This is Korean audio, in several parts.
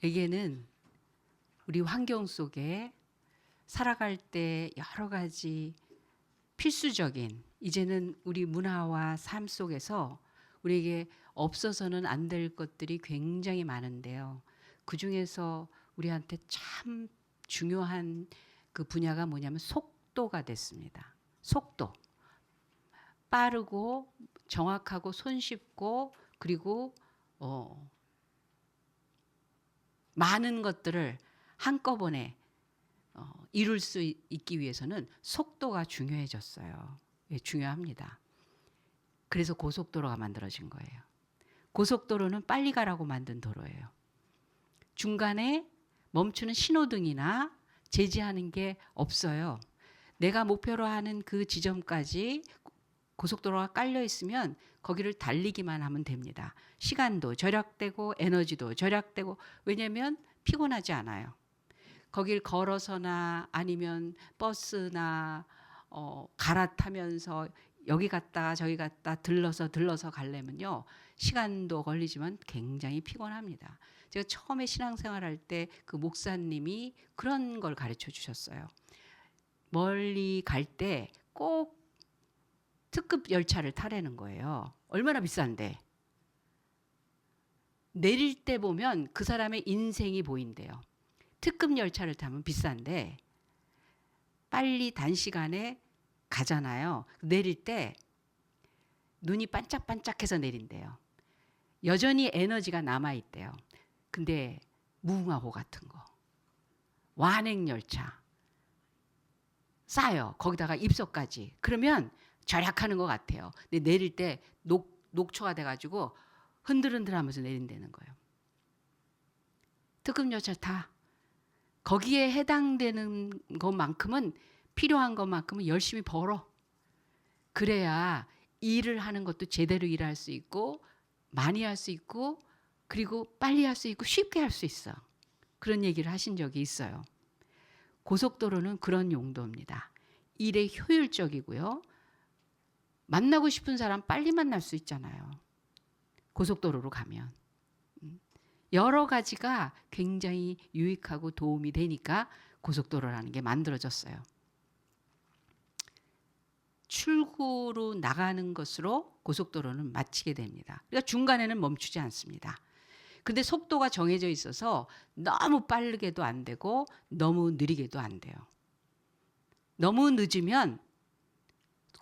우리에게는 우리 환경 속에 살아갈 때 여러 가지 필수적인 이제는 우리 문화와 삶 속에서 우리에게 없어서는 안 될 것들이 굉장히 많은데요. 그 중에서 우리한테 참 중요한 그 분야가 뭐냐면 속도가 됐습니다. 속도. 빠르고 정확하고 손쉽고 그리고 많은 것들을 한꺼번에 이룰 수 있기 위해서는 속도가 중요해졌어요. 예, 중요합니다. 그래서 고속도로가 만들어진 거예요. 고속도로는 빨리 가라고 만든 도로예요. 중간에 멈추는 신호등이나 제지하는 게 없어요. 내가 목표로 하는 그 지점까지 고속도로가 깔려 있으면 거기를 달리기만 하면 됩니다. 시간도 절약되고 에너지도 절약되고 왜냐하면 피곤하지 않아요. 거길 걸어서나 아니면 버스나 갈아타면서 여기 갔다 저기 갔다 들러서 가려면요. 시간도 걸리지만 굉장히 피곤합니다. 제가 처음에 신앙생활 할 때 그 목사님이 그런 걸 가르쳐 주셨어요. 멀리 갈 때 꼭 특급 열차를 타라는 거예요. 얼마나 비싼데. 내릴 때 보면 그 사람의 인생이 보인대요. 특급 열차를 타면 비싼데 빨리 단시간에 가잖아요. 내릴 때 눈이 반짝반짝해서 내린대요. 여전히 에너지가 남아있대요. 근데 무궁화호 같은 거, 완행열차 싸요. 거기다가 입석까지. 그러면 절약하는 것 같아요. 근데 내릴 때 녹초가 돼가지고 흔들흔들하면서 내린다는 거예요. 특급 열차 타. 거기에 해당되는 것만큼은 필요한 것만큼은 열심히 벌어. 그래야 일을 하는 것도 제대로 일할 수 있고 많이 할 수 있고 그리고 빨리 할 수 있고 쉽게 할 수 있어. 그런 얘기를 하신 적이 있어요. 고속도로는 그런 용도입니다. 일에 효율적이고요. 만나고 싶은 사람 빨리 만날 수 있잖아요. 고속도로로 가면. 여러 가지가 굉장히 유익하고 도움이 되니까 고속도로라는 게 만들어졌어요. 출구로 나가는 것으로 고속도로는 마치게 됩니다. 그러니까 중간에는 멈추지 않습니다. 근데 속도가 정해져 있어서 너무 빠르게도 안 되고 너무 느리게도 안 돼요. 너무 늦으면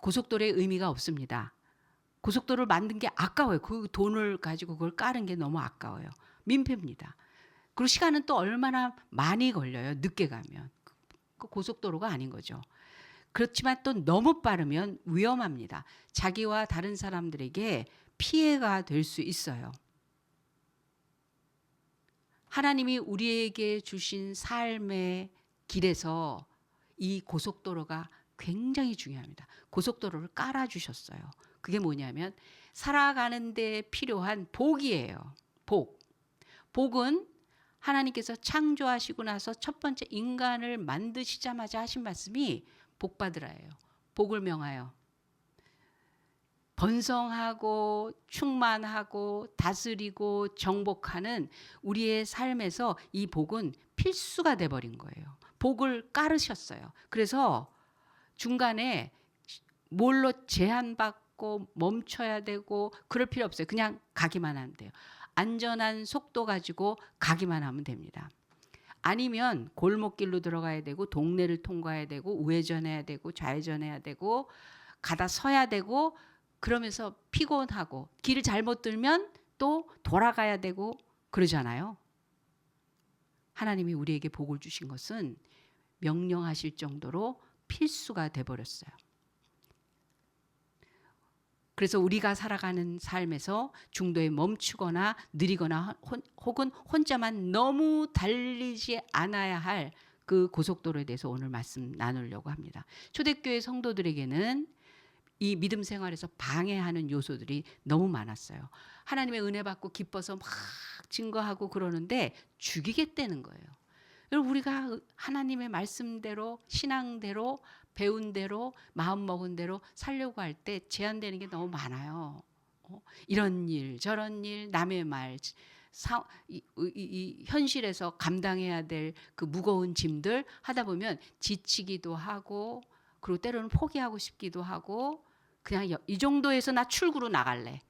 고속도로의 의미가 없습니다. 고속도로를 만든 게 아까워요. 그 돈을 가지고 그걸 까는 게 너무 아까워요. 민폐입니다. 그리고 시간은 또 얼마나 많이 걸려요. 늦게 가면. 그 고속도로가 아닌 거죠. 그렇지만 또 너무 빠르면 위험합니다. 자기와 다른 사람들에게 피해가 될 수 있어요. 하나님이 우리에게 주신 삶의 길에서 이 고속도로가 굉장히 중요합니다. 고속도로를 깔아주셨어요. 그게 뭐냐면 살아가는 데 필요한 복이에요. 복. 복은 하나님께서 창조하시고 나서 첫 번째 인간을 만드시자마자 하신 말씀이 복 받으라예요. 복을 명하여. 번성하고 충만하고 다스리고 정복하는 우리의 삶에서 이 복은 필수가 돼버린 거예요. 복을 깔으셨어요. 그래서 중간에 뭘로 제한받고 멈춰야 되고 그럴 필요 없어요. 그냥 가기만 하면 돼요. 안전한 속도 가지고 가기만 하면 됩니다. 아니면 골목길로 들어가야 되고 동네를 통과해야 되고 우회전해야 되고 좌회전해야 되고 가다 서야 되고 그러면서 피곤하고 길을 잘못 들면 또 돌아가야 되고 그러잖아요. 하나님이 우리에게 복을 주신 것은 명령하실 정도로 필수가 돼버렸어요. 그래서 우리가 살아가는 삶에서 중도에 멈추거나 느리거나 혹은 혼자만 너무 달리지 않아야 할 그 고속도로에 대해서 오늘 말씀 나누려고 합니다. 초대교회 성도들에게는 이 믿음 생활에서 방해하는 요소들이 너무 많았어요. 하나님의 은혜 받고 기뻐서 막 증거하고 그러는데 죽이겠다는 거예요. 우리가 하나님의 말씀대로 신앙대로 배운 대로 마음 먹은 대로 살려고 할 때 제한되는 게 너무 많아요. 이런 일 저런 일 남의 말 이 현실에서 감당해야 될 그 무거운 짐들 하다 보면 지치기도 하고 그리고 때로는 포기하고 싶기도 하고 그냥 이 정도에서 나 출구로 나갈래.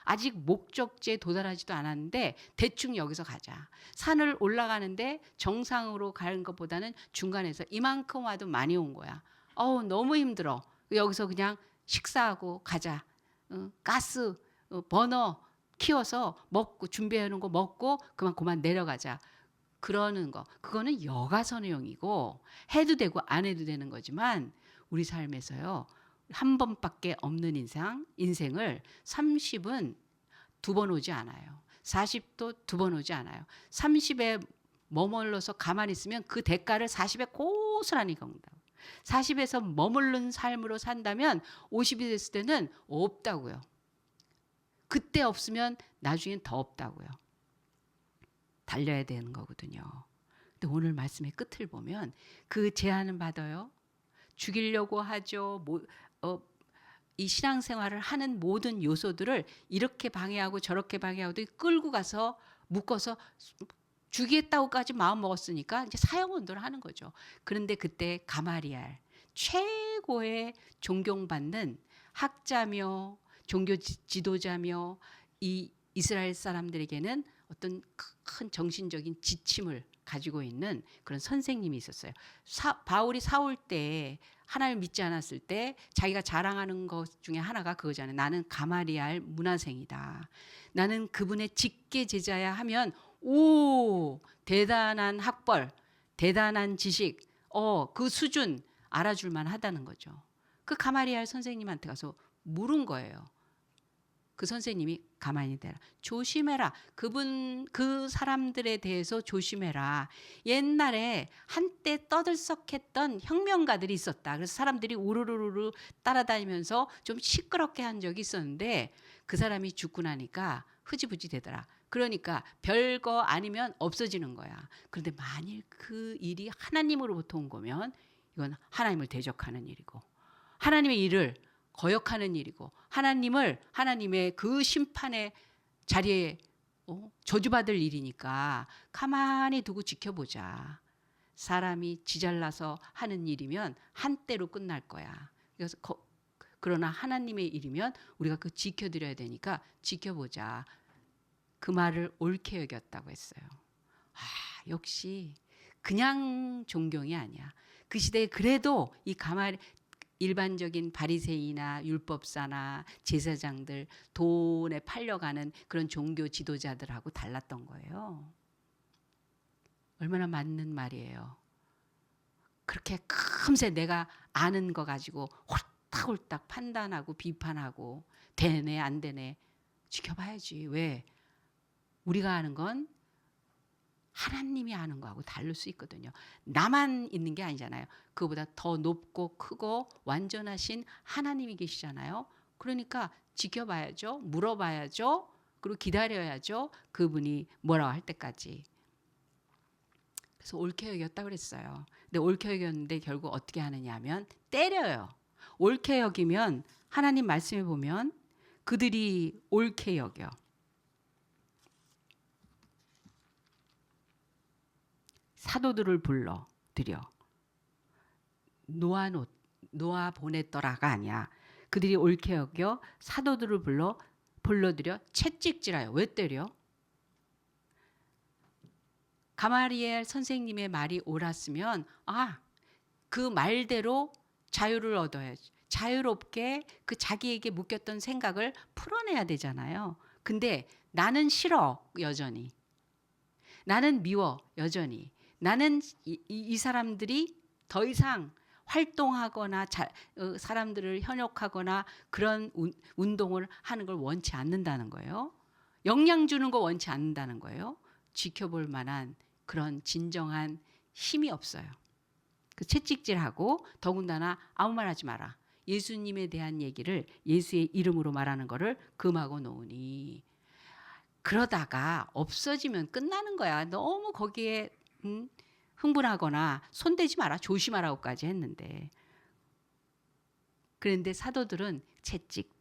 아직 목적지에 도달하지도 않았는데 대충 여기서 가자. 산을 올라가는데 정상으로 가는 것보다는 중간에서 이만큼 와도 많이 온 거야. 너무 힘들어. 여기서 그냥 식사하고 가자. 가스 버너 키워서 먹고 준비해 놓은 거 먹고 그만 내려가자. 그러는 거. 그거는 여가선용이고 해도 되고 안 해도 되는 거지만 우리 삶에서요. 한 번밖에 없는 인생을 30은 두 번 오지 않아요. 40도 두 번 오지 않아요. 30에 머물러서 가만히 있으면 그 대가를 40에 고스란히 겪는다. 40에서 머무른 삶으로 산다면 50이 됐을 때는 없다고요. 그때 없으면 나중엔 더 없다고요. 달려야 되는 거거든요. 근데 오늘 말씀의 끝을 보면 그 제안은 받아요. 죽이려고 하죠. 이 신앙생활을 하는 모든 요소들을 이렇게 방해하고 저렇게 방해하고 끌고 가서 묶어서 죽이겠다고까지 마음 먹었으니까 이제 사형운동을 하는 거죠. 그런데 그때 가마리알 최고의 존경받는 학자며 종교 지도자며 이 이스라엘 사람들에게는 어떤 큰 정신적인 지침을 가지고 있는 그런 선생님이 있었어요. 바울이 사울 때 하나님을 믿지 않았을 때 자기가 자랑하는 것 중에 하나가 그거잖아요. 나는 가마리알 문화생이다. 나는 그분의 직계 제자야 하면 대단한 학벌, 대단한 지식, 그 수준 알아줄 만하다는 거죠. 그 가마리알 선생님한테 가서 물은 거예요. 그 선생님이 가만히 있라. 조심해라. 그 사람들에 대해서 조심해라. 옛날에 한때 떠들썩했던 혁명가들이 있었다. 그래서 사람들이 우르르르 따라다니면서 좀 시끄럽게 한 적이 있었는데 그 사람이 죽고 나니까 흐지부지 되더라. 그러니까 별거 아니면 없어지는 거야. 그런데 만일 그 일이 하나님으로부터 온 거면 이건 하나님을 대적하는 일이고 하나님의 일을 거역하는 일이고 하나님의 그 심판의 자리에 저주받을 일이니까 가만히 두고 지켜보자. 사람이 지잘나서 하는 일이면 한때로 끝날 거야. 그래서 그러나 하나님의 일이면 우리가 그 지켜드려야 되니까 지켜보자. 그 말을 옳게 여겼다고 했어요. 역시 그냥 존경이 아니야. 그 시대에 그래도 이 일반적인 바리새이나 율법사나 제사장들 돈에 팔려가는 그런 종교 지도자들하고 달랐던 거예요. 얼마나 맞는 말이에요. 그렇게 금세 내가 아는 거 가지고 홀딱홀딱 판단하고 비판하고 되네 안 되네 지켜봐야지. 왜? 우리가 아는 건 하나님이 아는 거하고 다를 수 있거든요. 나만 있는 게 아니잖아요. 그거보다 더 높고 크고 완전하신 하나님이 계시잖아요. 그러니까 지켜봐야죠. 물어봐야죠. 그리고 기다려야죠. 그분이 뭐라고 할 때까지. 그래서 옳게 여겼다고 그랬어요. 근데 옳게 여겼는데 결국 어떻게 하느냐 하면 때려요. 옳게 여기면 하나님 말씀에 보면 그들이 옳게 여겨. 사도들을 불러 드려. 노아 보냈더라가 아니야. 그들이 옳게 여겨 사도들을 불러들여 채찍질하여. 왜 때려? 가마리엘 선생님의 말이 옳았으면 그 말대로 자유를 얻어야지. 자유롭게 그 자기에게 묶였던 생각을 풀어내야 되잖아요. 근데 나는 싫어 여전히. 나는 미워 여전히. 나는 이 사람들이 더 이상 활동하거나 사람들을 현혹하거나 그런 운동을 하는 걸 원치 않는다는 거예요. 영향 주는 거 원치 않는다는 거예요. 지켜볼 만한 그런 진정한 힘이 없어요. 그 채찍질하고 더군다나 아무 말 하지 마라. 예수님에 대한 얘기를 예수의 이름으로 말하는 거를 금하고 놓으니 그러다가 없어지면 끝나는 거야. 너무 거기에 흥분하거나 손대지 마라 조심하라고까지 했는데 그런데 사도들은 채찍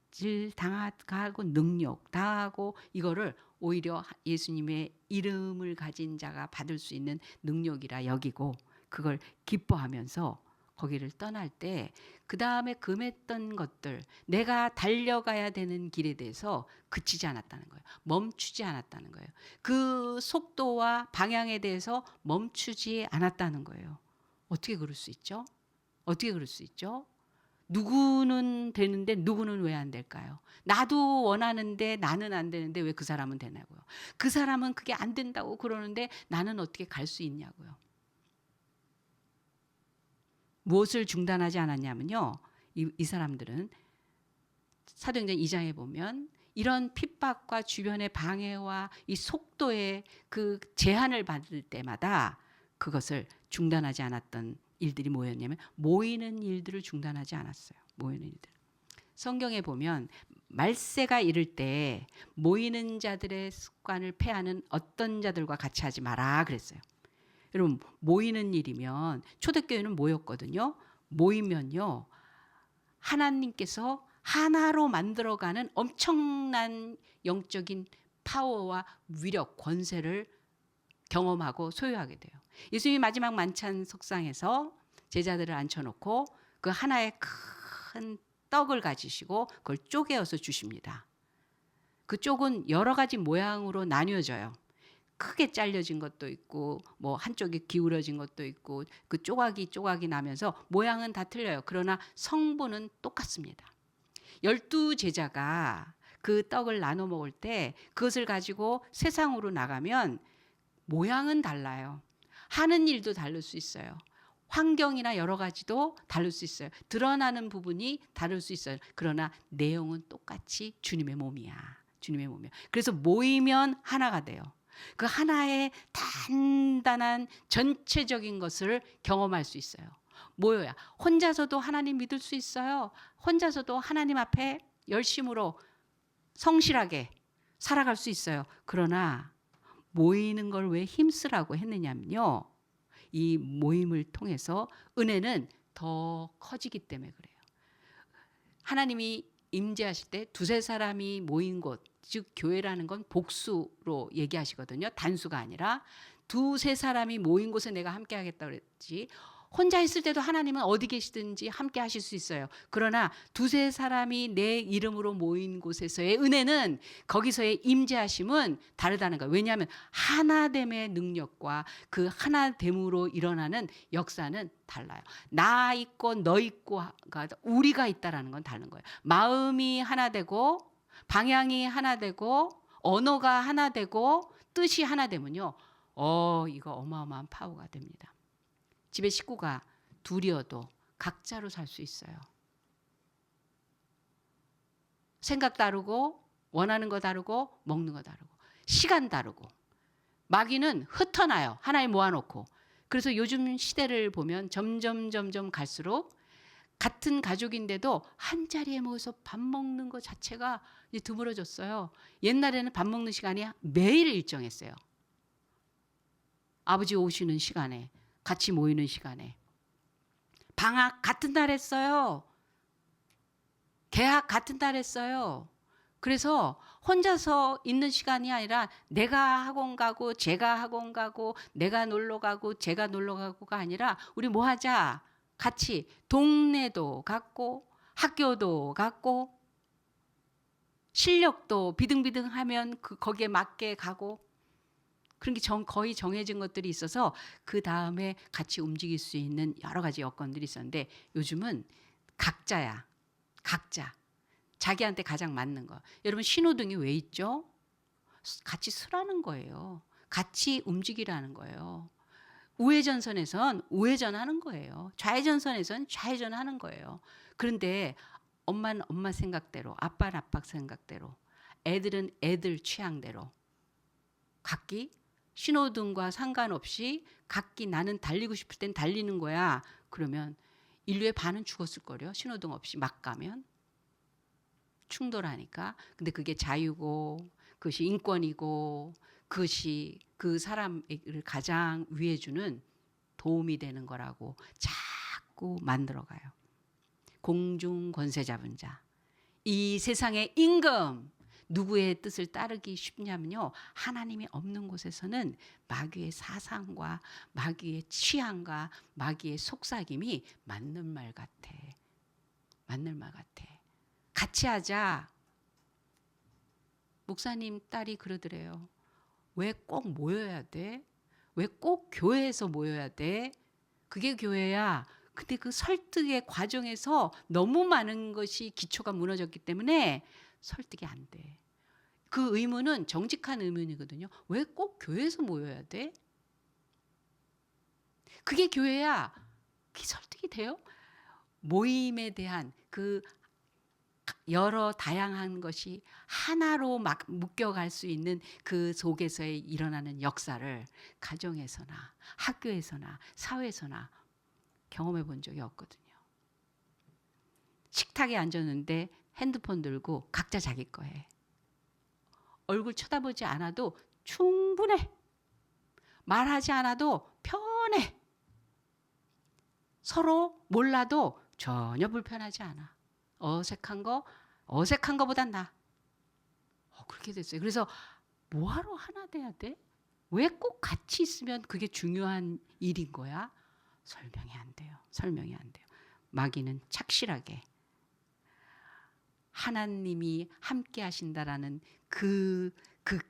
당하고 능욕 당하고 이거를 오히려 예수님의 이름을 가진 자가 받을 수 있는 능력이라 여기고 그걸 기뻐하면서 거기를 떠날 때 그 다음에 금했던 것들 내가 달려가야 되는 길에 대해서 그치지 않았다는 거예요. 멈추지 않았다는 거예요. 그 속도와 방향에 대해서 멈추지 않았다는 거예요. 어떻게 그럴 수 있죠? 어떻게 그럴 수 있죠? 누구는 되는데 누구는 왜 안 될까요? 나도 원하는데 나는 안 되는데 왜 그 사람은 되냐고요. 그 사람은 그게 안 된다고 그러는데 나는 어떻게 갈 수 있냐고요. 무엇을 중단하지 않았냐면요. 이 사람들은 사도행전 2장에 보면 이런 핍박과 주변의 방해와 이 속도의 그 제한을 받을 때마다 그것을 중단하지 않았던 일들이 뭐였냐면 모이는 일들을 중단하지 않았어요. 모이는 일들. 성경에 보면 말세가 이를 때 모이는 자들의 습관을 폐하는 어떤 자들과 같이 하지 마라 그랬어요. 여러분 모이는 일이면 초대교회는 모였거든요. 모이면요. 하나님께서 하나로 만들어가는 엄청난 영적인 파워와 위력, 권세를 경험하고 소유하게 돼요. 예수님이 마지막 만찬 석상에서 제자들을 앉혀놓고 그 하나의 큰 떡을 가지시고 그걸 쪼개어서 주십니다. 그 쪽은 여러 가지 모양으로 나뉘어져요. 크게 잘려진 것도 있고 뭐 한쪽이 기울어진 것도 있고 그 조각이 나면서 모양은 다 틀려요. 그러나 성분은 똑같습니다. 12제자가 그 떡을 나눠 먹을 때 그것을 가지고 세상으로 나가면 모양은 달라요. 하는 일도 다를 수 있어요. 환경이나 여러 가지도 다를 수 있어요. 드러나는 부분이 다를 수 있어요. 그러나 내용은 똑같이 주님의 몸이야. 주님의 몸이야. 그래서 모이면 하나가 돼요. 그 하나의 단단한 전체적인 것을 경험할 수 있어요. 뭐야? 혼자서도 하나님 믿을 수 있어요. 혼자서도 하나님 앞에 열심으로 성실하게 살아갈 수 있어요. 그러나 모이는 걸 왜 힘쓰라고 했느냐면요. 이 모임을 통해서 은혜는 더 커지기 때문에 그래요. 하나님이 임재하실 때 두세 사람이 모인 곳, 즉 교회라는 건 복수로 얘기하시거든요. 단수가 아니라 두세 사람이 모인 곳에 내가 함께 하겠다 그랬지. 혼자 있을 때도 하나님은 어디 계시든지 함께 하실 수 있어요. 그러나 두세 사람이 내 이름으로 모인 곳에서의 은혜는 거기서의 임재하심은 다르다는 거예요. 왜냐하면 하나됨의 능력과 그 하나됨으로 일어나는 역사는 달라요. 나 있고 너 있고가 우리가 있다라는 건 다른 거예요. 마음이 하나 되고 방향이 하나 되고 언어가 하나 되고 뜻이 하나 되면요. 이거 어마어마한 파워가 됩니다. 집에 식구가 둘이어도 각자로 살 수 있어요. 생각 다르고 원하는 거 다르고 먹는 거 다르고 시간 다르고 마귀는 흩어나요. 하나에 모아놓고. 그래서 요즘 시대를 보면 점점 갈수록 같은 가족인데도 한 자리에 모여서 밥 먹는 것 자체가 이제 드물어졌어요. 옛날에는 밥 먹는 시간이 매일 일정했어요. 아버지 오시는 시간에 같이 모이는 시간에 방학 같은 날 했어요. 개학 같은 날 했어요. 그래서 혼자서 있는 시간이 아니라 내가 학원 가고 제가 학원 가고 내가 놀러 가고 제가 놀러 가고가 아니라 우리 뭐 하자. 같이 동네도 갔고 학교도 갔고 실력도 비등비등하면 거기에 맞게 가고 그런 게 거의 정해진 것들이 있어서 그 다음에 같이 움직일 수 있는 여러 가지 여건들이 있었는데 요즘은 각자야. 각자. 자기한테 가장 맞는 거. 여러분 신호등이 왜 있죠? 같이 서라는 거예요. 같이 움직이라는 거예요. 우회전선에선 우회전하는 거예요. 좌회전선에선 좌회전하는 거예요. 그런데 엄마는 엄마 생각대로, 아빠는 아빠 생각대로, 애들은 애들 취향대로 각기 신호등과 상관없이 각기 나는 달리고 싶을 땐 달리는 거야. 그러면 인류의 반은 죽었을 거래요. 신호등 없이 막 가면. 충돌하니까. 근데 그게 자유고 그것이 인권이고 그것이 그 사람을 가장 위해 주는 도움이 되는 거라고 자꾸 만들어가요. 공중 권세 잡은 자. 이 세상의 임금 누구의 뜻을 따르기 쉽냐면요. 하나님이 없는 곳에서는 마귀의 사상과 마귀의 취향과 마귀의 속삭임이 맞는 말 같아. 맞는 말 같아. 같이 하자. 목사님 딸이 그러더래요. 왜 꼭 모여야 돼? 왜 꼭 교회에서 모여야 돼? 그게 교회야. 근데 그 설득의 과정에서 너무 많은 것이 기초가 무너졌기 때문에 설득이 안 돼. 그 의문은 정직한 의문이거든요. 왜 꼭 교회에서 모여야 돼? 그게 교회야. 그게 설득이 돼요? 모임에 대한 그 여러 다양한 것이 하나로 막 묶여갈 수 있는 그 속에서 일어나는 역사를 가정에서나 학교에서나 사회에서나 경험해 본 적이 없거든요. 식탁에 앉았는데 핸드폰 들고 각자 자기 거 해. 얼굴 쳐다보지 않아도 충분해. 말하지 않아도 편해. 서로 몰라도 전혀 불편하지 않아. 어색한 거보단 나. 그렇게 됐어요. 그래서 뭐하러 하나 돼야 돼? 왜 꼭 같이 있으면 그게 중요한 일인 거야? 설명이 안 돼요. 설명이 안 돼요. 마귀는 착실하게 하나님이 함께 하신다라는 그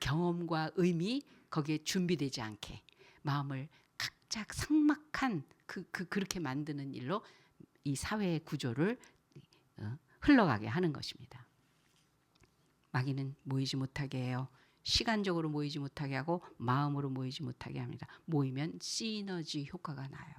경험과 의미 거기에 준비되지 않게 마음을 각자 삭막한 그렇게 만드는 일로 이 사회의 구조를 흘러가게 하는 것입니다. 마귀는 모이지 못하게 해요. 시간적으로 모이지 못하게 하고 마음으로 모이지 못하게 합니다. 모이면 시너지 효과가 나요.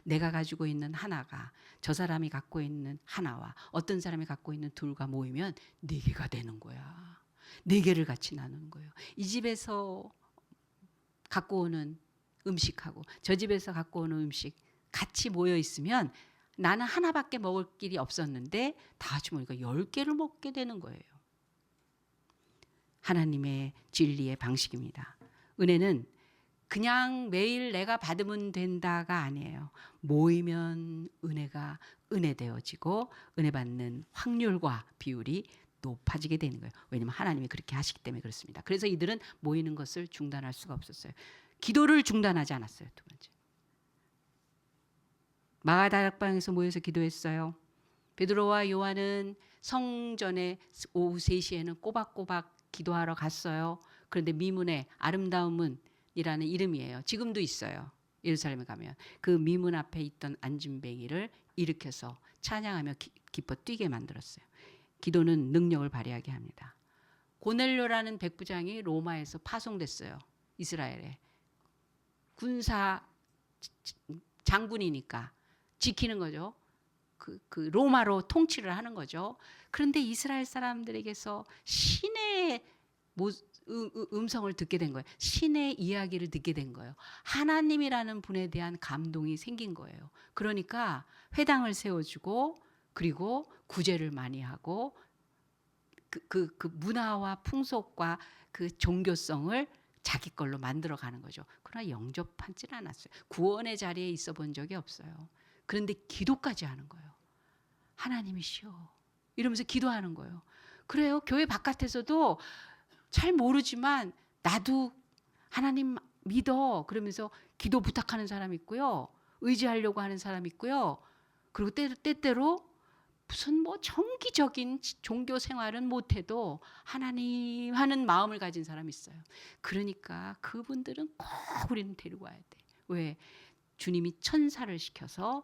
내가 가지고 있는 하나가 저 사람이 갖고 있는 하나와 어떤 사람이 갖고 있는 둘과 모이면 4개가 되는 거야. 4개를 같이 나누는 거예요. 이 집에서 갖고 오는 음식하고 저 집에서 갖고 오는 음식 같이 모여 있으면 나는 하나밖에 먹을 길이 없었는데 다 같이 모이니까 10개를 먹게 되는 거예요. 하나님의 진리의 방식입니다. 은혜는 그냥 매일 내가 받으면 된다가 아니에요. 모이면 은혜가 은혜되어지고 은혜 받는 확률과 비율이 높아지게 되는 거예요. 왜냐하면 하나님이 그렇게 하시기 때문에 그렇습니다. 그래서 이들은 모이는 것을 중단할 수가 없었어요. 기도를 중단하지 않았어요. 두 번째. 마가다락방에서 모여서 기도했어요. 베드로와 요한은 성전에 오후 3시에는 꼬박꼬박 기도하러 갔어요. 그런데 미문에 아름다운 문이라는 이름이에요. 지금도 있어요. 예루살렘에 가면 그 미문 앞에 있던 안진뱅이를 일으켜서 찬양하며 기뻐 뛰게 만들었어요. 기도는 능력을 발휘하게 합니다. 고넬료라는 백부장이 로마에서 파송됐어요. 이스라엘에. 군사 장군이니까 지키는 거죠. 그 로마로 통치를 하는 거죠. 그런데 이스라엘 사람들에게서 신의 음성을 듣게 된 거예요. 신의 이야기를 듣게 된 거예요. 하나님이라는 분에 대한 감동이 생긴 거예요. 그러니까 회당을 세워주고 그리고 구제를 많이 하고 그 문화와 풍속과 그 종교성을 자기 걸로 만들어가는 거죠. 그러나 영접하지는 않았어요. 구원의 자리에 있어 본 적이 없어요. 그런데 기도까지 하는 거예요. 하나님이시여 이러면서 기도하는 거예요. 그래요. 교회 바깥에서도 잘 모르지만 나도 하나님 믿어 그러면서 기도 부탁하는 사람 있고요. 의지하려고 하는 사람 있고요. 그리고 때때로 무슨 뭐 정기적인 종교 생활은 못해도 하나님 하는 마음을 가진 사람이 있어요. 그러니까 그분들은 꼭 우리는 데리고 와야 돼. 왜? 주님이 천사를 시켜서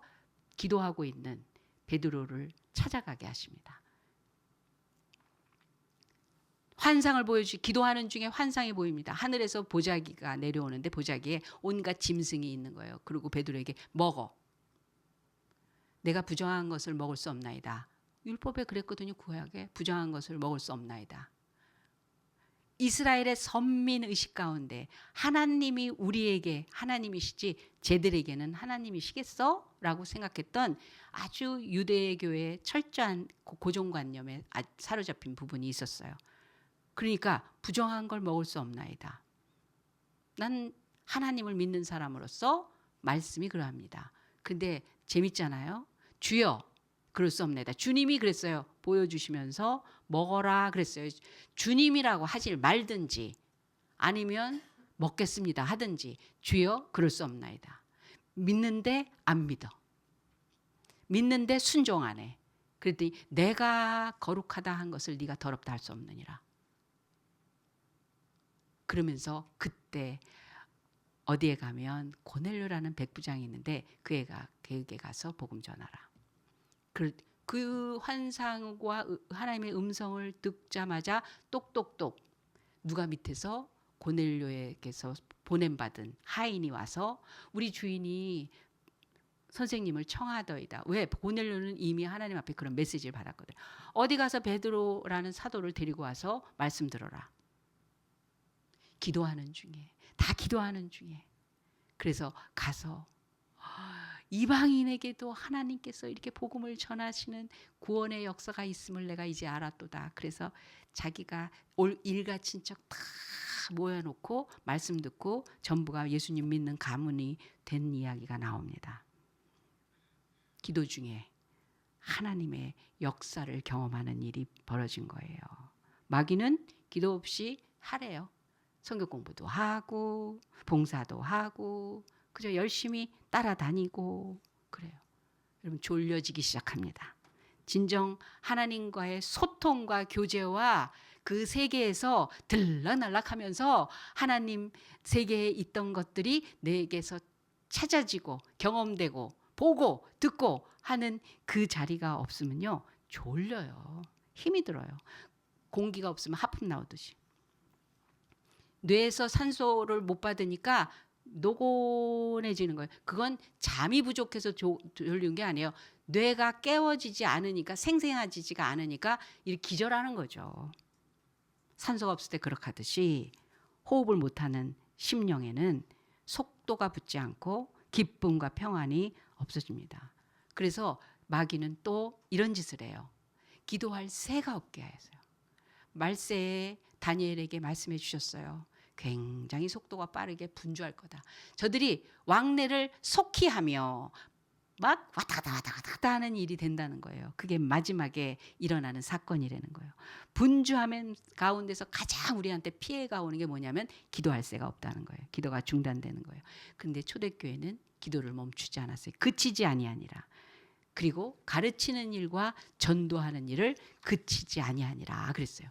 기도하고 있는 베드로를 찾아가게 하십니다. 환상을 기도하는 중에 환상이 보입니다. 하늘에서 보자기가 내려오는데 보자기에 온갖 짐승이 있는 거예요. 그리고 베드로에게 먹어. 내가 부정한 것을 먹을 수 없나이다. 율법에 그랬거든요. 구약에 부정한 것을 먹을 수 없나이다. 이스라엘의 선민 의식 가운데 하나님이 우리에게 하나님이시지 쟤들에게는 하나님이시겠어? 라고 생각했던 아주 유대교의 철저한 고정관념에 사로잡힌 부분이 있었어요. 그러니까 부정한 걸 먹을 수 없나이다. 난 하나님을 믿는 사람으로서 말씀이 그러합니다. 근데 재밌잖아요. 주여 그럴 수 없나이다. 주님이 그랬어요. 보여주시면서 먹어라 그랬어요. 주님이라고 하질 말든지 아니면 먹겠습니다 하든지 주여 그럴 수 없나이다. 믿는데 안 믿어. 믿는데 순종 안 해. 그랬더니 내가 거룩하다 한 것을 네가 더럽다 할 수 없느니라. 그러면서 그때 어디에 가면 고넬료라는 백부장이 있는데 그에게 가서 복음 전하라. 그 환상과 하나님의 음성을 듣자마자 똑똑똑 누가 밑에서 고넬료에게서 보냄받은 하인이 와서 우리 주인이 선생님을 청하더이다. 왜? 고넬료는 이미 하나님 앞에 그런 메시지를 받았거든. 어디 가서 베드로라는 사도를 데리고 와서 말씀 들어라. 기도하는 중에 다 기도하는 중에 그래서 가서 이방인에게도 하나님께서 이렇게 복음을 전하시는 구원의 역사가 있음을 내가 이제 알았도다. 그래서 자기가 올 일가 친척 다 모여놓고 말씀 듣고 전부가 예수님 믿는 가문이 된 이야기가 나옵니다. 기도 중에 하나님의 역사를 경험하는 일이 벌어진 거예요. 마귀는 기도 없이 하래요. 성경 공부도 하고 봉사도 하고 그저 열심히 따라다니고 그래요. 여러분 졸려지기 시작합니다. 진정 하나님과의 소통과 교제와 그 세계에서 들락날락하면서 하나님 세계에 있던 것들이 내게서 찾아지고 경험되고 보고 듣고 하는 그 자리가 없으면요 졸려요. 힘이 들어요. 공기가 없으면 하품 나오듯이. 뇌에서 산소를 못 받으니까 노곤해지는 거예요. 그건 잠이 부족해서 졸린 게 아니에요. 뇌가 깨워지지 않으니까 생생해지지가 않으니까 이렇게 기절하는 거죠. 산소가 없을 때 그렇게 하듯이 호흡을 못하는 심령에는 속도가 붙지 않고 기쁨과 평안이 없어집니다. 그래서 마귀는 또 이런 짓을 해요. 기도할 새가 없게 해서요. 말세에 다니엘에게 말씀해 주셨어요. 굉장히 속도가 빠르게 분주할 거다. 저들이 왕래를 속히 하며 막 왔다 갔다 하는 일이 된다는 거예요. 그게 마지막에 일어나는 사건이라는 거예요. 분주하면 가운데서 가장 우리한테 피해가 오는 게 뭐냐면 기도할 새가 없다는 거예요. 기도가 중단되는 거예요. 그런데 초대교회는 기도를 멈추지 않았어요. 그치지 아니하니라. 그리고 가르치는 일과 전도하는 일을 그치지 아니하니라 그랬어요.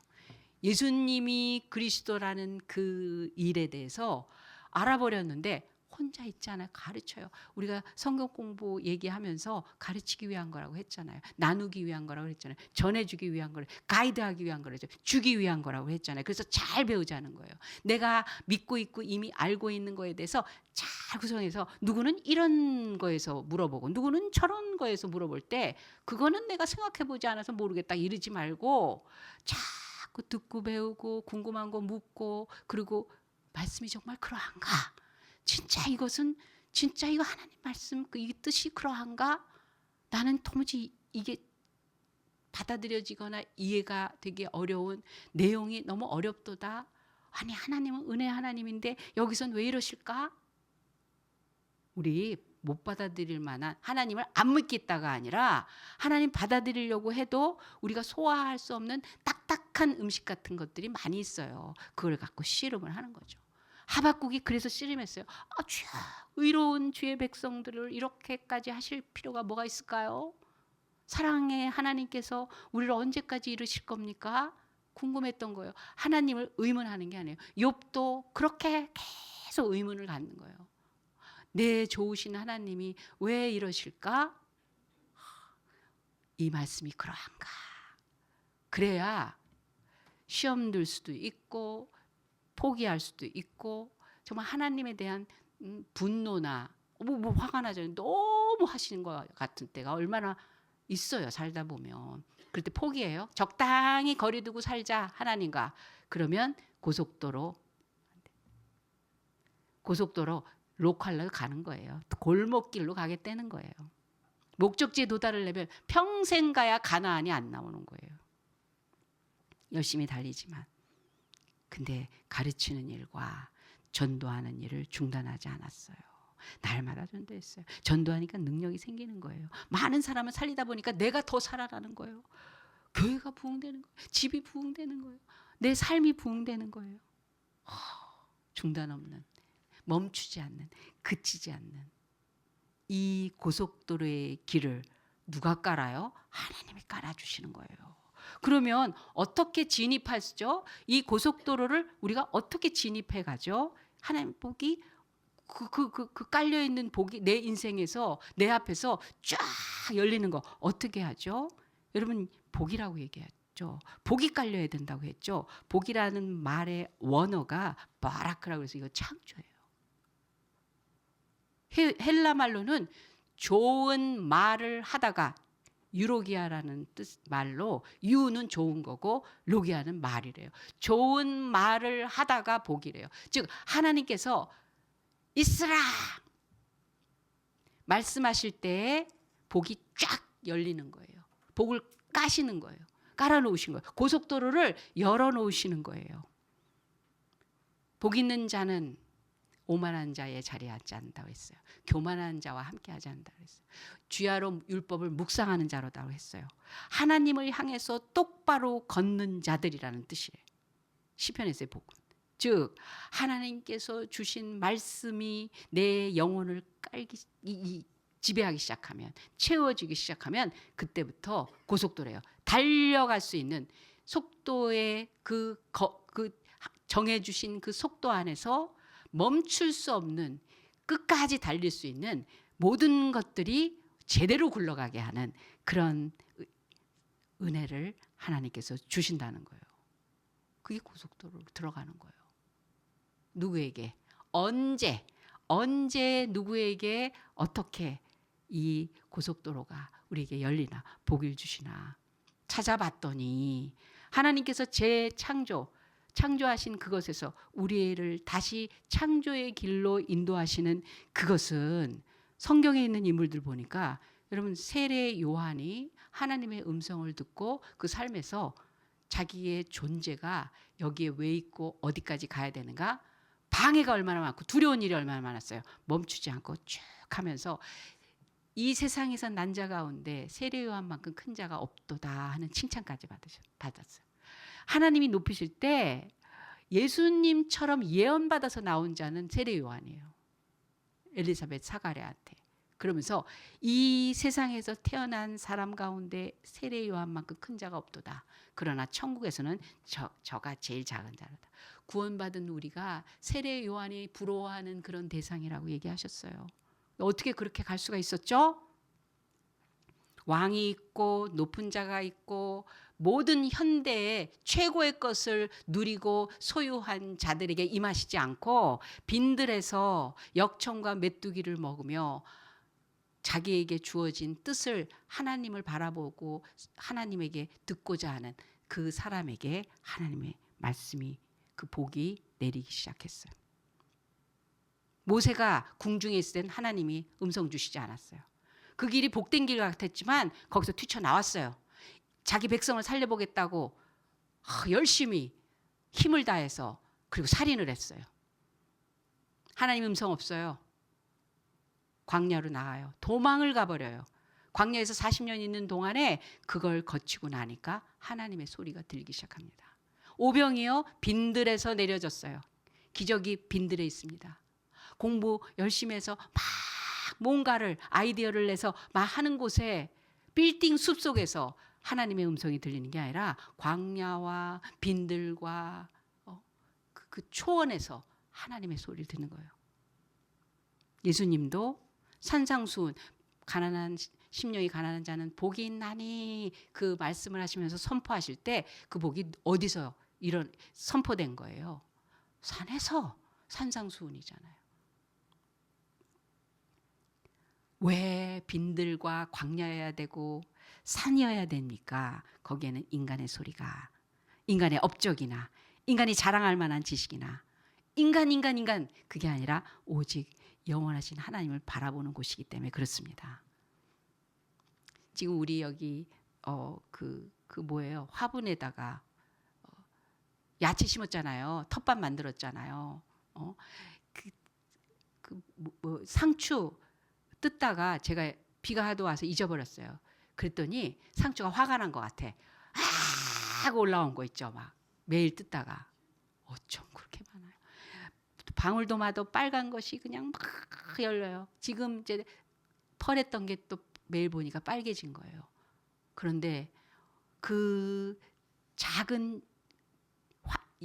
예수님이 그리스도라는 그 일에 대해서 알아버렸는데 혼자 있지 않아요. 가르쳐요. 우리가 성경 공부 얘기하면서 가르치기 위한 거라고 했잖아요. 나누기 위한 거라고 했잖아요. 전해주기 위한 거를 가이드하기 위한 거라죠. 주기 위한 거라고 했잖아요. 그래서 잘 배우자는 거예요. 내가 믿고 있고 이미 알고 있는 거에 대해서 잘 구성해서 누구는 이런 거에서 물어보고 누구는 저런 거에서 물어볼 때 그거는 내가 생각해보지 않아서 모르겠다 이러지 말고 자꾸 듣고 배우고 궁금한 거 묻고 그리고 말씀이 정말 그러한가? 진짜 이것은 진짜 이거 하나님 말씀 이 뜻이 그러한가? 나는 도무지 이게 받아들여지거나 이해가 되기 어려운 내용이 너무 어렵도다. 아니 하나님은 은혜 하나님인데 여기선 왜 이러실까? 우리 못 받아들일 만한 하나님을 안 믿겠다가 아니라 하나님 받아들이려고 해도 우리가 소화할 수 없는 딱딱한 음식 같은 것들이 많이 있어요. 그걸 갖고 씨름을 하는 거죠. 하박국이 그래서 씨름했어요. 주여, 의로운 주의 백성들을 이렇게까지 하실 필요가 뭐가 있을까요? 사랑의 하나님께서 우리를 언제까지 이루실 겁니까? 궁금했던 거예요. 하나님을 의문하는 게 아니에요. 욥도 그렇게 계속 의문을 갖는 거예요. 내 좋으신 하나님이 왜 이러실까? 이 말씀이 그러한가? 그래야 시험 들 수도 있고 포기할 수도 있고 정말 하나님에 대한 분노나 뭐 화가 나잖아요. 너무 하시는 것 같은 때가 얼마나 있어요. 살다 보면. 그럴 때 포기해요. 적당히 거리 두고 살자 하나님과. 그러면 고속도로 로컬로 가는 거예요. 골목길로 가겠다는 거예요. 목적지에 도달하려면 평생 가야 가나안이 안 나오는 거예요. 열심히 달리지만. 근데 가르치는 일과 전도하는 일을 중단하지 않았어요. 날마다 전도했어요. 전도하니까 능력이 생기는 거예요. 많은 사람을 살리다 보니까 내가 더 살아나는 거예요. 교회가 부흥되는 거예요. 집이 부흥되는 거예요. 내 삶이 부흥되는 거예요. 중단 없는, 멈추지 않는, 그치지 않는 이 고속도로의 길을 누가 깔아요? 하나님이 깔아주시는 거예요. 그러면 어떻게 진입하죠? 이 고속도로를 우리가 어떻게 진입해 가죠? 하나님 복이 그 깔려 있는 복이 내 인생에서 내 앞에서 쫙 열리는 거 어떻게 하죠? 여러분 복이라고 얘기했죠. 복이 깔려야 된다고 했죠. 복이라는 말의 원어가 바라크라고 해서 이거 창조예요. 헬라 말로는 좋은 말을 하다가 유로기아라는 뜻 말로 유는 좋은 거고 로기아는 말이래요. 좋은 말을 하다가 복이래요. 즉 하나님께서 있으라 말씀하실 때 복이 쫙 열리는 거예요. 복을 까시는 거예요. 깔아놓으신 거예요. 고속도로를 열어놓으시는 거예요. 복 있는 자는 오만한 자의 자리에 앉지 않는다고 했어요. 교만한 자와 함께하지 않는다고 했어요. 주야로 율법을 묵상하는 자로다고 했어요. 하나님을 향해서 똑바로 걷는 자들이라는 뜻이에요. 시편에서의 복은. 즉 하나님께서 주신 말씀이 내 영혼을 지배하기 시작하면, 채워지기 시작하면 그때부터 고속도로예요. 달려갈 수 있는 속도의 그 정해주신 그 속도 안에서 멈출 수 없는, 끝까지 달릴 수 있는 모든 것들이 제대로 굴러가게 하는 그런 은혜를 하나님께서 주신다는 거예요. 그게 고속도로로 들어가는 거예요. 누구에게, 언제 누구에게 어떻게 이 고속도로가 우리에게 열리나, 복을 주시나 찾아봤더니 하나님께서 창조하신 그것에서 우리를 다시 창조의 길로 인도하시는 그것은 성경에 있는 인물들 보니까 여러분 세례 요한이 하나님의 음성을 듣고 그 삶에서 자기의 존재가 여기에 왜 있고 어디까지 가야 되는가, 방해가 얼마나 많고 두려운 일이 얼마나 많았어요. 멈추지 않고 쭉 하면서 이 세상에서 난 자 가운데 세례 요한만큼 큰 자가 없도다 하는 칭찬까지 받았어요. 하나님이 높이실 때 예수님처럼 예언받아서 나온 자는 세례 요한이에요. 엘리사벳 사가랴한테. 그러면서 이 세상에서 태어난 사람 가운데 세례 요한만큼 큰 자가 없도다. 그러나 천국에서는 저가 제일 작은 자로다. 구원받은 우리가 세례 요한이 부러워하는 그런 대상이라고 얘기하셨어요. 어떻게 그렇게 갈 수가 있었죠? 왕이 있고 높은 자가 있고 모든 현대의 최고의 것을 누리고 소유한 자들에게 임하시지 않고 빈들에서 역청과 메뚜기를 먹으며 자기에게 주어진 뜻을 하나님을 바라보고 하나님에게 듣고자 하는 그 사람에게 하나님의 말씀이, 그 복이 내리기 시작했어요. 모세가 궁중에 있을 땐 하나님이 음성 주시지 않았어요. 그 길이 복된 길 같았지만 거기서 뛰쳐나왔어요. 자기 백성을 살려보겠다고 열심히 힘을 다해서, 그리고 살인을 했어요. 하나님 음성 없어요. 광야로 나가요. 도망을 가버려요. 광야에서 40년 있는 동안에 그걸 거치고 나니까 하나님의 소리가 들리기 시작합니다. 오병이요, 빈들에서 내려졌어요. 기적이 빈들에 있습니다. 공부 열심히 해서 막 뭔가를 아이디어를 내서 막 하는 곳에 빌딩 숲속에서 하나님의 음성이 들리는 게 아니라 광야와 빈들과 그 초원에서 하나님의 소리를 듣는 거예요. 예수님도 산상수훈, 가난한 심령이 가난한 자는 복이 있나니 그 말씀을 하시면서 선포하실 때 그 복이 어디서 선포된 거예요? 산에서. 산상수훈이잖아요. 왜 빈들과 광야여야 되고 산이어야 됩니까? 거기에는 인간의 소리가, 인간의 업적이나 인간이 자랑할 만한 지식이나 인간 그게 아니라 오직 영원하신 하나님을 바라보는 곳이기 때문에 그렇습니다. 지금 우리 여기 뭐예요? 화분에다가 야채 심었잖아요. 텃밭 만들었잖아요. 상추 뜯다가 제가 비가 하도 와서 잊어버렸어요. 그랬더니 상추가 화가 난 것 같아. 하고 올라온 거 있죠. 막 매일 뜯다가 어쩜 그렇게 많아요. 방울토마토 빨간 것이 그냥 막 열려요. 지금 이제 펄했던 게 또 매일 보니까 빨개진 거예요. 그런데 그 작은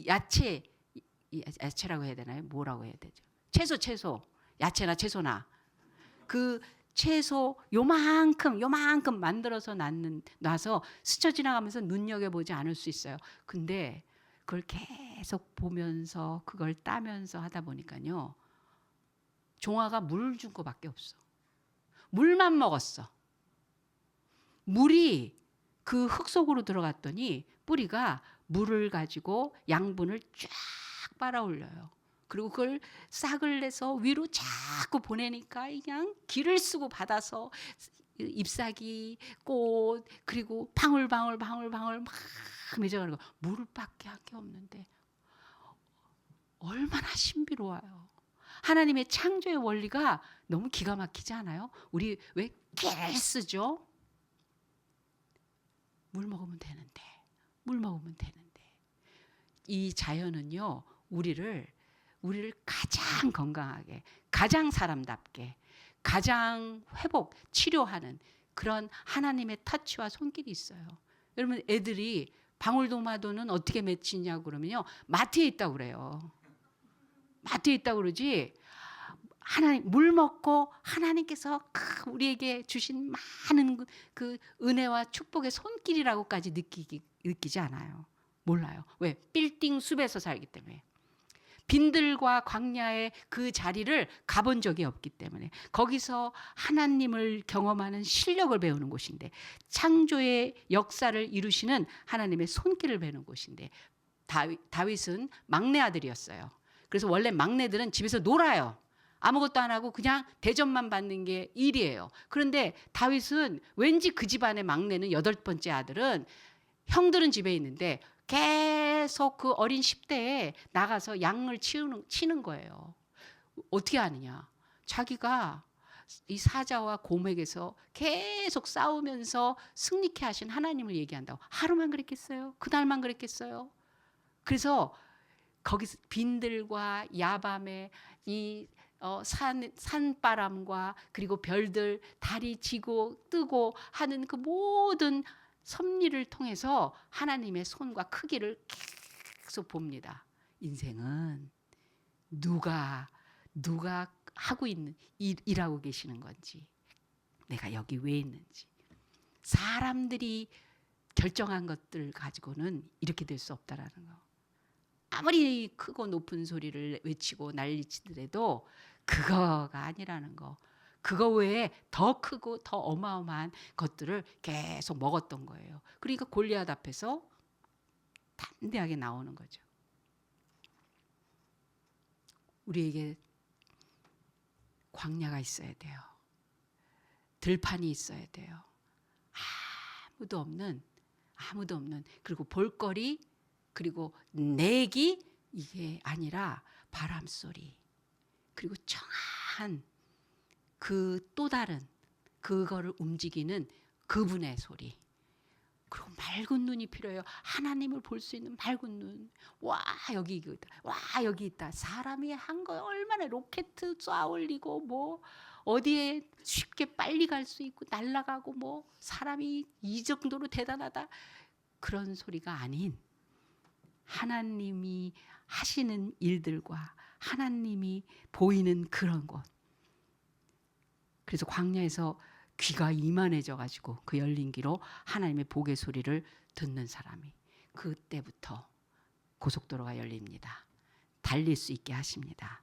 야채라고 해야 되나요? 뭐라고 해야 되죠? 채소 야채나 채소나 그 채소 요만큼 만들어서 놔서 스쳐 지나가면서 눈여겨보지 않을 수 있어요. 근데 그걸 계속 보면서 그걸 따면서 하다 보니까요. 종아가 물 준 거밖에 없어. 물만 먹었어. 물이 그 흙 속으로 들어갔더니 뿌리가 물을 가지고 양분을 쫙 빨아올려요. 그리고 그걸 싹을 내서 위로 자꾸 보내니까 그냥 기를 쓰고 받아서 잎사귀, 꽃, 그리고 방울방울 막 맺어가는 거. 물밖에 할 게 없는데 얼마나 신비로워요. 하나님의 창조의 원리가 너무 기가 막히지 않아요? 우리 왜 깨를 쓰죠? 물 먹으면 되는데. 이 자연은요, 우리를 가장 건강하게, 가장 사람답게, 가장 회복, 치료하는 그런 하나님의 터치와 손길이 있어요. 여러분, 애들이 방울토마토는 어떻게 맺히냐고 그러면요, 마트에 있다고 그래요. 마트에 있다고 그러지. 하나님 물 먹고 하나님께서 우리에게 주신 많은 그 은혜와 축복의 손길이라고까지 느끼지 않아요. 몰라요. 왜? 빌딩 숲에서 살기 때문에. 빈들과 광야의 그 자리를 가본 적이 없기 때문에 거기서 하나님을 경험하는 실력을 배우는 곳인데, 창조의 역사를 이루시는 하나님의 손길을 배우는 곳인데, 다윗은 막내 아들이었어요. 그래서 원래 막내들은 집에서 놀아요. 아무것도 안 하고 그냥 대접만 받는 게 일이에요. 그런데 다윗은 왠지 그 집안의 막내는 8번째 아들은 형들은 집에 있는데 계속 그 어린 10대에 나가서 양을 치는 거예요. 어떻게 하느냐? 자기가 이 사자와 곰에게서 계속 싸우면서 승리케 하신 하나님을 얘기한다고. 하루만 그랬겠어요? 그날만 그랬겠어요? 그래서 거기서 빈들과 야밤에 이 산바람과 그리고 별들, 달이 지고 뜨고 하는 그 모든 섭리를 통해서 하나님의 손과 크기를 계속 봅니다. 인생은 누가 하고 있는 일하고 계시는 건지, 내가 여기 왜 있는지, 사람들이 결정한 것들 가지고는 이렇게 될 수 없다라는 거. 아무리 크고 높은 소리를 외치고 난리치더라도 그거가 아니라는 거. 그거 외에 더 크고 더 어마어마한 것들을 계속 먹었던 거예요. 그러니까 골리앗 앞에서 담대하게 나오는 거죠. 우리에게 광야가 있어야 돼요. 들판이 있어야 돼요. 아무도 없는 그리고 볼거리, 그리고 내기, 이게 아니라 바람소리, 그리고 청한 그 또 다른 그거를 움직이는 그분의 소리, 그리고 맑은 눈이 필요해요. 하나님을 볼 수 있는 맑은 눈. 와, 여기 있다. 와, 여기 있다. 사람이 한 거 얼마나 로켓 쏴 올리고 뭐 어디에 쉽게 빨리 갈 수 있고 날아가고 뭐 사람이 이 정도로 대단하다. 그런 소리가 아닌 하나님이 하시는 일들과 하나님이 보이는 그런 곳. 그래서 광야에서 귀가 이만해져 가지고 그 열린 귀로 하나님의 복의 소리를 듣는 사람이, 그때부터 고속도로가 열립니다. 달릴 수 있게 하십니다.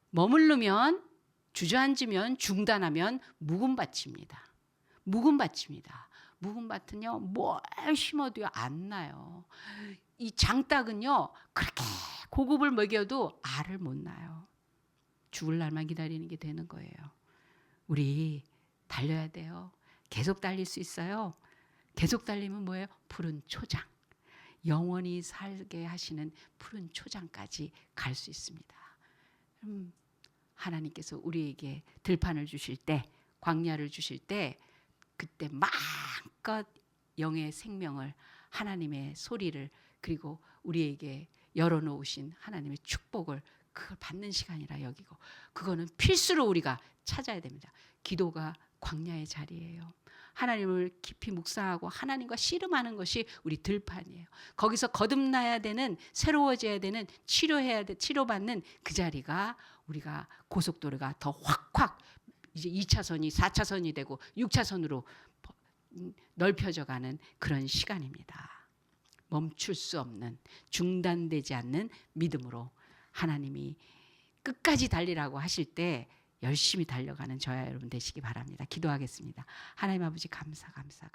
머무르면, 주저앉으면, 중단하면 묵은 밭입니다. 묵은 밭은요, 뭘 심어도요 안 나요. 이 장닭은요, 그렇게 고급을 먹여도 알을 못 낳아요. 죽을 날만 기다리는 게 되는 거예요. 우리 달려야 돼요. 계속 달릴 수 있어요. 계속 달리면 뭐예요? 푸른 초장. 영원히 살게 하시는 푸른 초장까지 갈 수 있습니다. 하나님께서 우리에게 들판을 주실 때, 광야를 주실 때, 그때 마음껏 영의 생명을, 하나님의 소리를, 그리고 우리에게 열어놓으신 하나님의 축복을, 그걸 받는 시간이라 여기고, 그거는 필수로 우리가 찾아야 됩니다. 기도가 광야의 자리예요. 하나님을 깊이 묵상하고 하나님과 씨름하는 것이 우리 들판이에요. 거기서 거듭나야 되는, 새로워져야 되는, 치료받는 그 자리가, 우리가 고속도로가 더 확확 이제 2차선이 4차선이 되고 6차선으로 넓혀져 가는 그런 시간입니다. 멈출 수 없는, 중단되지 않는 믿음으로 하나님이 끝까지 달리라고 하실 때 열심히 달려가는 저와 여러분 되시기 바랍니다. 기도하겠습니다. 하나님 아버지, 감사합니다.